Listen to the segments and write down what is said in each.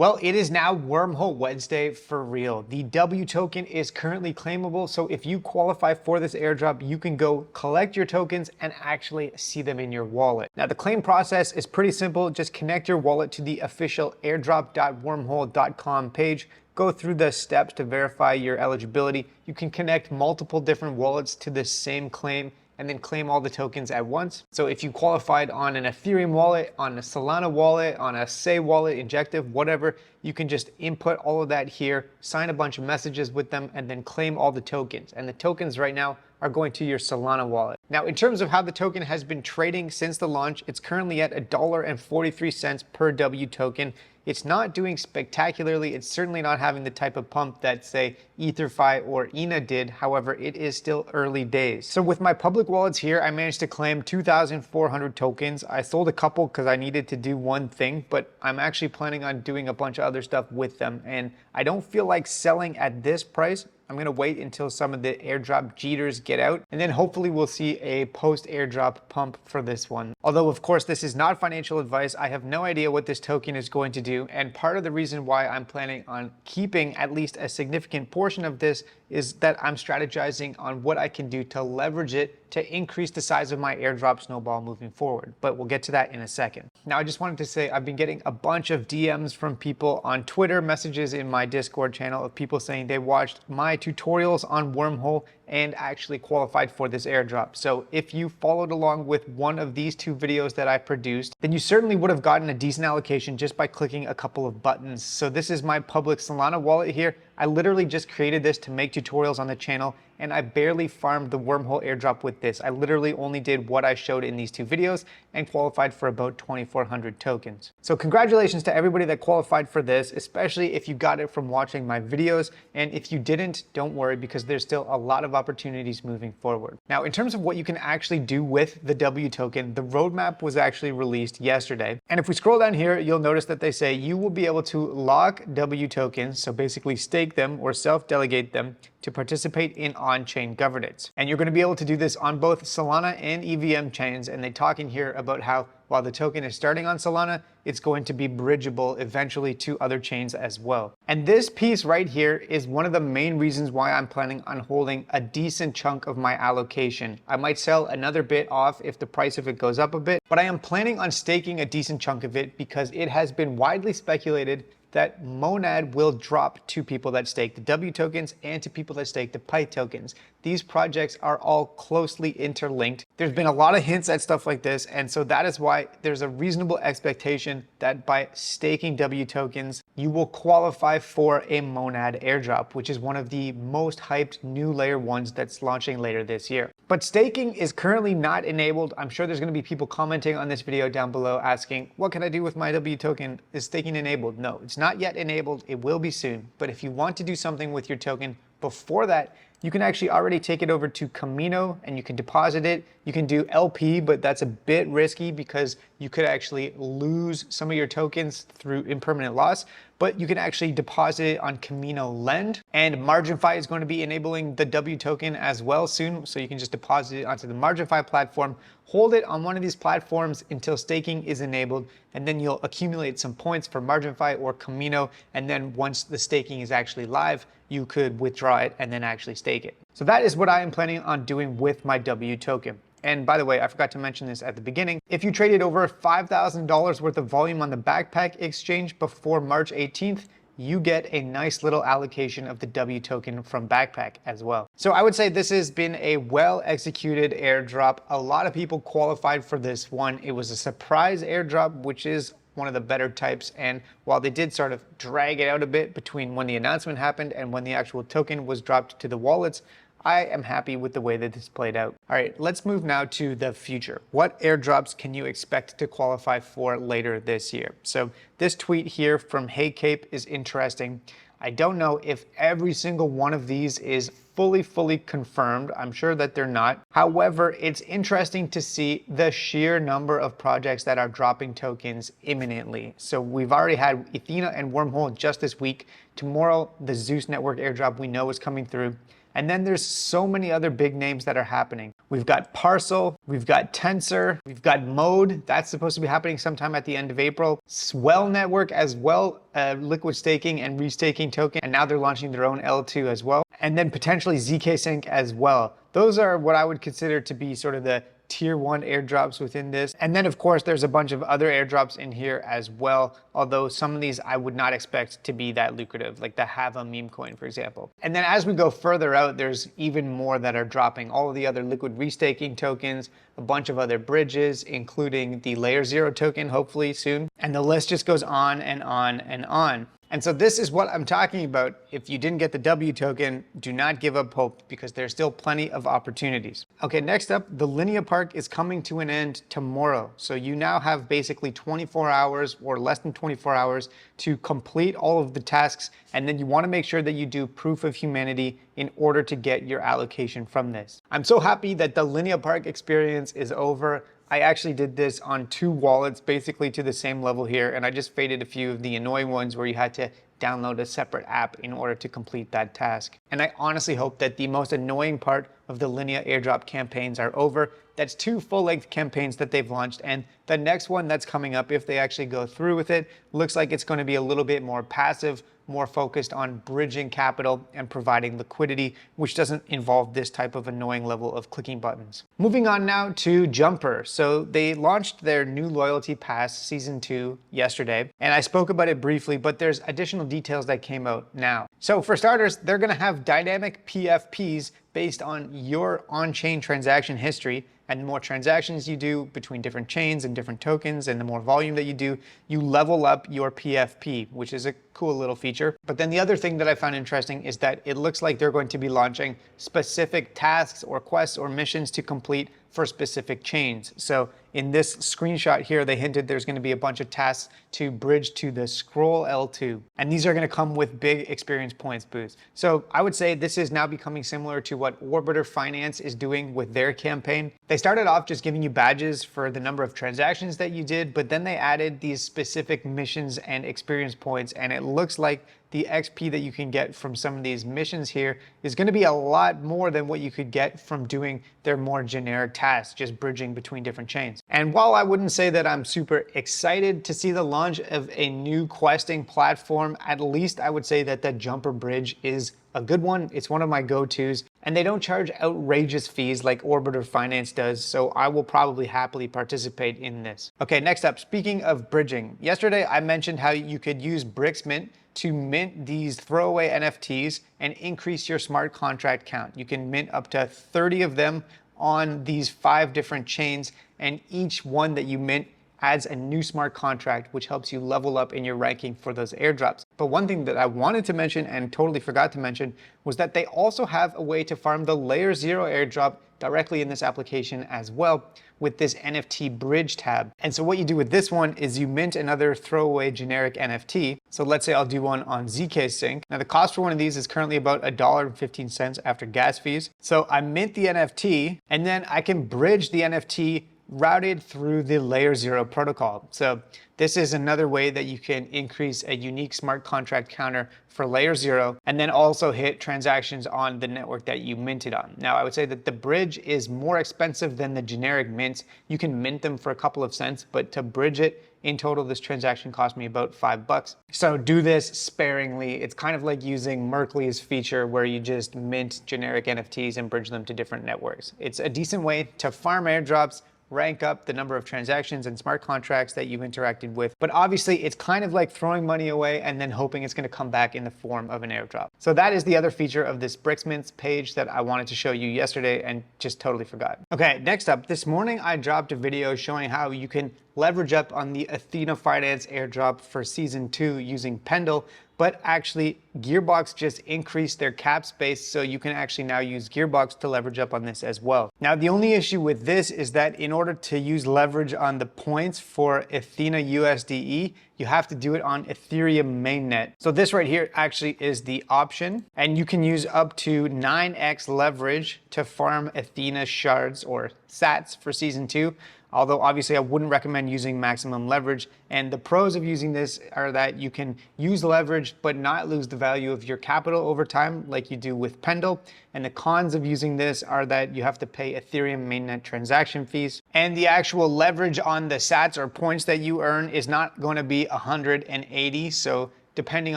Well, it is now Wormhole Wednesday for real. The W token is currently claimable, so if you qualify for this airdrop, you can go collect your tokens and actually see them in your wallet. Now, the claim process is pretty simple. Just connect your wallet to the official airdrop.wormhole.com page. Go through the steps to verify your eligibility. You can connect multiple different wallets to the same claim and then claim all the tokens at once. So if you qualified on an Ethereum wallet, on a Solana wallet, on a Say wallet, Injective, whatever, you can just input all of that here, sign a bunch of messages with them, and then claim all the tokens. And the tokens right now are going to your Solana wallet. Now, in terms of how the token has been trading since the launch, it's currently at $1.43 per W token. It's not doing spectacularly. It's certainly not having the type of pump that, say, EtherFi or ENA did. However, it is still early days. So with my public wallets here, I managed to claim 2,400 tokens. I sold a couple because I needed to do one thing, but I'm actually planning on doing a bunch of other stuff with them. And I don't feel like selling at this price. I'm gonna wait until some of the airdrop jitters get out, and then hopefully we'll see a post airdrop pump for this one. Although of course this is not financial advice, I have no idea what this token is going to do, and part of the reason why I'm planning on keeping at least a significant portion of this is that I'm strategizing on what I can do to leverage it to increase the size of my airdrop snowball moving forward. But we'll get to that in a second. Now, I just wanted to say I've been getting a bunch of DMs from people on Twitter, messages in my Discord channel of people saying they watched my tutorials on Wormhole and actually qualified for this airdrop. So if you followed along with one of these two videos that I produced, then you certainly would have gotten a decent allocation just by clicking a couple of buttons. So this is my public Solana wallet here. I literally just created this to make tutorials on the channel, and I barely farmed the Wormhole airdrop with this. I literally only did what I showed in these two videos and qualified for about 2,400 tokens. So congratulations to everybody that qualified for this, especially if you got it from watching my videos. And if you didn't, don't worry, because there's still a lot of opportunities moving forward. Now, in terms of what you can actually do with the W token, the roadmap was actually released yesterday. And if we scroll down here, you'll notice that they say you will be able to lock W tokens, so basically stake them or self-delegate them to participate in on-chain governance. And you're going to be able to do this on both Solana and EVM chains. And they talk in here about how while the token is starting on Solana, it's going to be bridgeable eventually to other chains as well. And this piece right here is one of the main reasons why I'm planning on holding a decent chunk of my allocation. I might sell another bit off if the price of it goes up a bit, but I am planning on staking a decent chunk of it because it has been widely speculated that Monad will drop to people that stake the W tokens and to people that stake the Pi tokens. These projects are all closely interlinked. There's been a lot of hints at stuff like this, and so that is why there's a reasonable expectation that by staking W tokens, you will qualify for a Monad airdrop, which is one of the most hyped new layer ones that's launching later this year. But staking is currently not enabled. I'm sure there's gonna be people commenting on this video down below asking, what can I do with my W token? Is staking enabled? No, it's not yet enabled. It will be soon. But if you want to do something with your token before that, you can actually already take it over to Camino and you can deposit it. You can do LP, but that's a bit risky because you could actually lose some of your tokens through impermanent loss, but you can actually deposit it on Camino Lend. And MarginFi is going to be enabling the W token as well soon. So you can just deposit it onto the MarginFi platform, hold it on one of these platforms until staking is enabled, and then you'll accumulate some points for MarginFi or Camino. And then once the staking is actually live, you could withdraw it and then actually stake it. So that is what I am planning on doing with my W token. And by the way, I forgot to mention this at the beginning. If you traded over $5,000 worth of volume on the Backpack exchange before March 18th, you get a nice little allocation of the W token from Backpack as well. So I would say this has been a well-executed airdrop. A lot of people qualified for this one. It was a surprise airdrop, which is one of the better types. And while they did sort of drag it out a bit between when the announcement happened and when the actual token was dropped to the wallets, I am happy with the way that this played out. All right, let's move now to the future. What airdrops can you expect to qualify for later this year? So this tweet here from Hey Cape is interesting. I don't know if every single one of these is fully confirmed. I'm sure that they're not. However, it's interesting to see the sheer number of projects that are dropping tokens imminently. So we've already had Athena and Wormhole just this week. Tomorrow, the Zeus Network airdrop we know is coming through. And then there's so many other big names that are happening. we've got Parcel, we've got Tensor, we've got Mode. That's supposed to be happening sometime at the end of April. Swell Network as well, liquid staking and restaking token. And now they're launching their own L2 as well. And then potentially ZK Sync as well. Those are what I would consider to be sort of the tier 1 airdrops within this. And then of course there's a bunch of other airdrops in here as well, although some of these I would not expect to be that lucrative, like the Have a meme coin, for example. And then as we go further out, there's even more that are dropping. All of the other liquid restaking tokens, a bunch of other bridges, including the Layer 0 token, hopefully soon. And the list just goes on and on and on. And so this is what I'm talking about. If you didn't get the W token, do not give up hope, because there's still plenty of opportunities. Okay, next up, the Linea Park is coming to an end tomorrow. So you now have basically 24 hours or less than 24 hours to complete all of the tasks. And then you want to make sure that you do proof of humanity in order to get your allocation from this. I'm so happy that the Linea Park experience is over. I actually did this on 2 wallets, basically to the same level here, and I just faded a few of the annoying ones where you had to download a separate app in order to complete that task. And I honestly hope that the most annoying part of the Linea airdrop campaigns are over. That's 2 full-length campaigns that they've launched, and the next one that's coming up, if they actually go through with it, looks like it's going to be a little bit more passive, more focused on bridging capital and providing liquidity, which doesn't involve this type of annoying level of clicking buttons. Moving on now to Jumper. So they launched their new loyalty pass season 2 yesterday, and I spoke about it briefly, but there's additional details that came out now. So for starters, they're going to have dynamic PFPs based on your on-chain transaction history. And the more transactions you do between different chains and different tokens, and the more volume that you do, you level up your PFP, which is a cool little feature. But then the other thing that I found interesting is that it looks like they're going to be launching specific tasks or quests or missions to complete for specific chains. So in this screenshot here, they hinted there's going to be a bunch of tasks to bridge to the Scroll L2. And these are going to come with big experience points boost. So I would say this is now becoming similar to what Orbiter Finance is doing with their campaign. They started off just giving you badges for the number of transactions that you did, but then they added these specific missions and experience points. And it looks like the XP that you can get from some of these missions here is going to be a lot more than what you could get from doing their more generic tasks, just bridging between different chains. And while I wouldn't say that I'm super excited to see the launch of a new questing platform, at least I would say that the Jumper Bridge is a good one. It's one of my go-tos, and they don't charge outrageous fees like Orbiter Finance does, so I will probably happily participate in this. Okay, next up, speaking of bridging, yesterday I mentioned how you could use BricsMint to mint these throwaway NFTs and increase your smart contract count. You can mint up to 30 of them on these 5 different chains, and each one that you mint adds a new smart contract, which helps you level up in your ranking for those airdrops. But one thing that I wanted to mention and totally forgot to mention was that they also have a way to farm the Layer 0 airdrop directly in this application as well, with this NFT bridge tab. And so what you do with this one is you mint another throwaway generic NFT. So let's say I'll do one on ZK Sync. Now the cost for one of these is currently about $1.15 after gas fees. So I mint the NFT, and then I can bridge the NFT routed through the Layer 0 protocol. So this is another way that you can increase a unique smart contract counter for Layer 0, and then also hit transactions on the network that you minted on. Now, I would say that the bridge is more expensive than the generic mints. You can mint them for a couple of cents, but to bridge it, in total, this transaction cost me about $5. So do this sparingly. It's kind of like using Merkley's feature where you just mint generic NFTs and bridge them to different networks. It's a decent way to farm airdrops, rank up the number of transactions and smart contracts that you've interacted with. But obviously it's kind of like throwing money away and then hoping it's going to come back in the form of an airdrop. So that is the other feature of this BricsMint page that I wanted to show you yesterday and just totally forgot. Okay, next up, this morning I dropped a video showing how you can leverage up on the Athena Finance airdrop for season 2 using Pendle, but actually Gearbox just increased their cap space, so you can actually now use Gearbox to leverage up on this as well. Now, the only issue with this is that in order to use leverage on the points for Athena USDE, you have to do it on Ethereum mainnet. So this right here actually is the option, and you can use up to 9x leverage to farm Athena shards or sats for season 2 Although obviously I wouldn't recommend using maximum leverage. And the pros of using this are that you can use leverage but not lose the value of your capital over time like you do with Pendle. And the cons of using this are that you have to pay Ethereum mainnet transaction fees. And the actual leverage on the sats or points that you earn is not going to be 180. So depending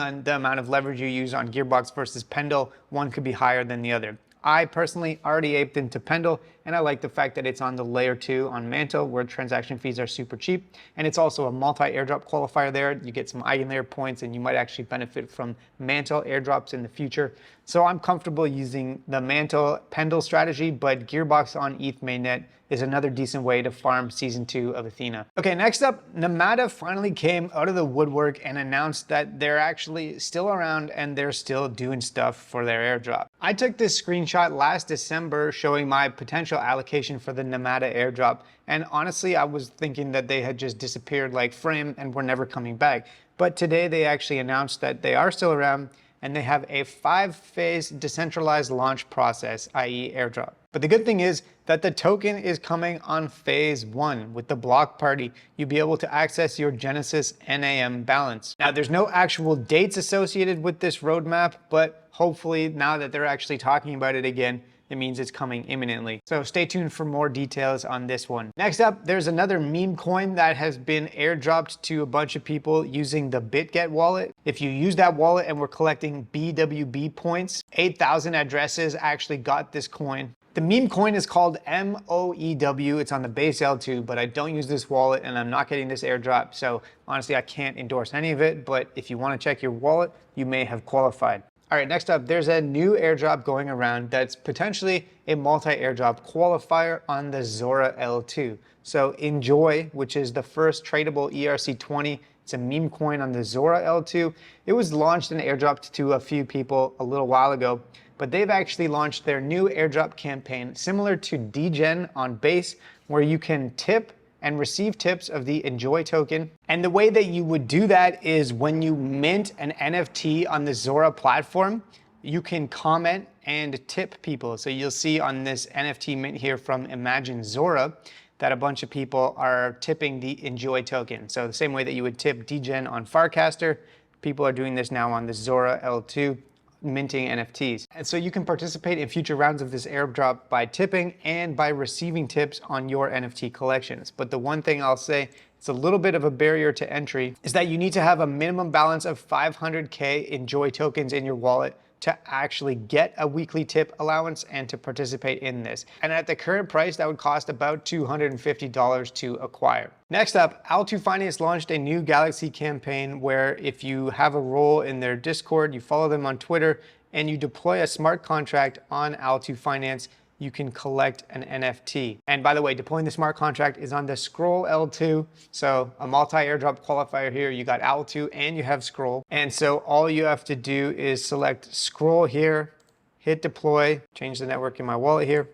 on the amount of leverage you use on Gearbox versus Pendle, one could be higher than the other. I personally already aped into Pendle, and I like the fact that it's on the layer 2 on Mantle, where transaction fees are super cheap. And it's also a multi-airdrop qualifier there. You get some eigenlayer points, and you might actually benefit from Mantle airdrops in the future. So I'm comfortable using the Mantle Pendle strategy, but Gearbox on ETH mainnet is another decent way to farm Season 2 of Athena. Okay, next up, Nemada finally came out of the woodwork and announced that they're actually still around and they're still doing stuff for their airdrop. I took this screenshot last December showing my potential allocation for the Nemada airdrop, and honestly, I was thinking that they had just disappeared like Frame and were never coming back. But today they actually announced that they are still around and they have a 5-phase decentralized launch process, i.e. airdrop. But the good thing is that the token is coming on phase 1 with the block party. You'll be able to access your Genesis NAM balance. Now there's no actual dates associated with this roadmap, but hopefully now that they're actually talking about it again, it means it's coming imminently. So stay tuned for more details on this one. Next up, there's another meme coin that has been airdropped to a bunch of people using the BitGet wallet. If you use that wallet and we're collecting BWB points, 8,000 addresses actually got this coin. The meme coin is called MOEW. It's on the base L2, but I don't use this wallet and I'm not getting this airdrop. So honestly, I can't endorse any of it, but if you want to check your wallet, you may have qualified. All right, next up, there's a new airdrop going around that's potentially a multi-airdrop qualifier on the Zora L2. So Enjoy, which is the first tradable ERC20, it's a meme coin on the Zora L2. It was launched and airdropped to a few people a little while ago, but they've actually launched their new airdrop campaign similar to Degen on Base, where you can tip and receive tips of the Enjoy token. And the way that you would do that is when you mint an NFT on the Zora platform, you can comment and tip people. So you'll see on this NFT mint here from Imagine Zora that a bunch of people are tipping the Enjoy token. So the same way that you would tip Degen on Farcaster, people are doing this now on the Zora L2, minting NFTs. And so you can participate in future rounds of this airdrop by tipping and by receiving tips on your NFT collections. But the one thing I'll say, it's a little bit of a barrier to entry, is that you need to have a minimum balance of 500K Enjoy tokens in your wallet to actually get a weekly tip allowance and to participate in this. And at the current price, that would cost about $250 to acquire. Next up, Al2 Finance launched a new Galaxy campaign where if you have a role in their Discord, you follow them on Twitter, and you deploy a smart contract on Al2 Finance, you can collect an NFT. And by the way, deploying the smart contract is on the Scroll L2. So a multi-airdrop qualifier here, you got Al2 and you have Scroll. And so all you have to do is select Scroll here, hit deploy, change the network in my wallet here,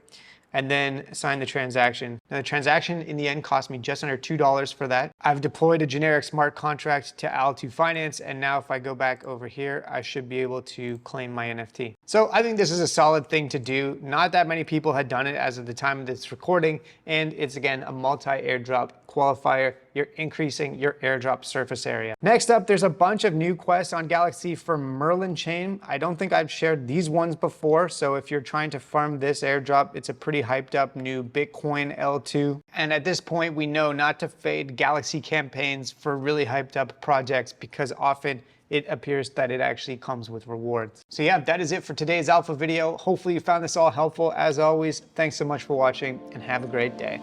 and then sign the transaction. Now the transaction in the end cost me just under $2 for that. I've deployed a generic smart contract to Al2 Finance, and now if I go back over here, I should be able to claim my NFT. So I think this is a solid thing to do. Not that many people had done it as of the time of this recording, and it's again a multi-airdrop qualifier. You're increasing your airdrop surface area. Next up, there's a bunch of new quests on Galaxy for Merlin Chain. I don't think I've shared these ones before, so if you're trying to farm this airdrop, it's a pretty hyped up new Bitcoin L2. And at this point, we know not to fade Galaxy campaigns for really hyped up projects because often it appears that it actually comes with rewards. So yeah, that is it for today's alpha video. Hopefully you found this all helpful. As always, thanks so much for watching and have a great day.